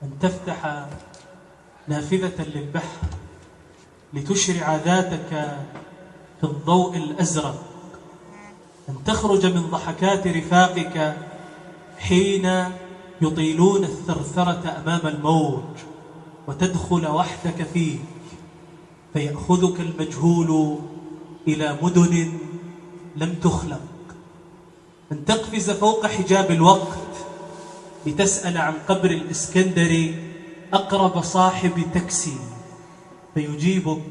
أن تفتح نافذة للبحر لتشرع ذاتك في الضوء الأزرق، أن تخرج من ضحكات رفاقك حين يطيلون الثرثرة أمام الموج، وتدخل وحدك فيه فيأخذك المجهول إلى مدن لم تخلق، أن تقفز فوق حجاب الوقت لتسأل عن قبر الإسكندري أقرب صاحب تاكسي فيجيبك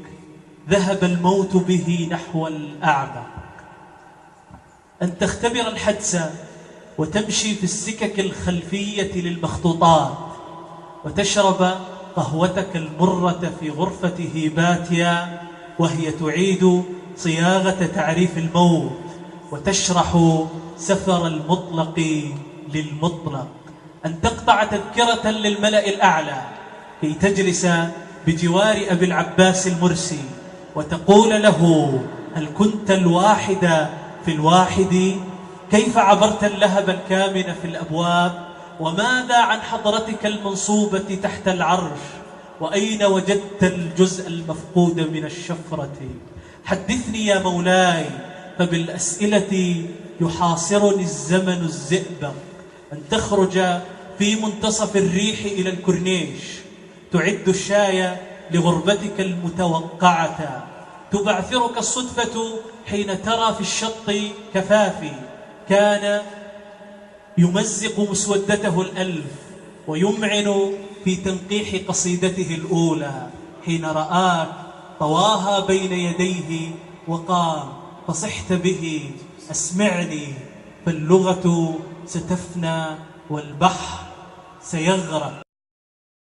ذهب الموت به نحو الأعمق، أن تختبر الحدس وتمشي في السكك الخلفية للمخطوطات وتشرب قهوتك المرة في غرفة هيباتيا وهي تعيد صياغة تعريف الموت وتشرح سفر المطلق للمطلق، أن تقطع تذكرة للملأ الأعلى كي تجلس بجوار أبي العباس المرسي وتقول له: هل كنت الواحد في الواحد؟ كيف عبرت اللهب الكامن في الأبواب؟ وماذا عن حضرتك المنصوبة تحت العرش؟ وأين وجدت الجزء المفقود من الشفرة؟ حدثني يا مولاي، فبالأسئلة يحاصرني الزمن الزئبق. أن تخرج في منتصف الريح إلى الكورنيش تعد الشاي لغربتك المتوقعة، تبعثرك الصدفة حين ترى في الشط كفافي كان يمزق مسودته الألف ويمعن في تنقيح قصيدته الأولى، حين رآك طواها بين يديه وقام فصحت به: أسمعني فاللغة ستفنى والبحر سيغرق.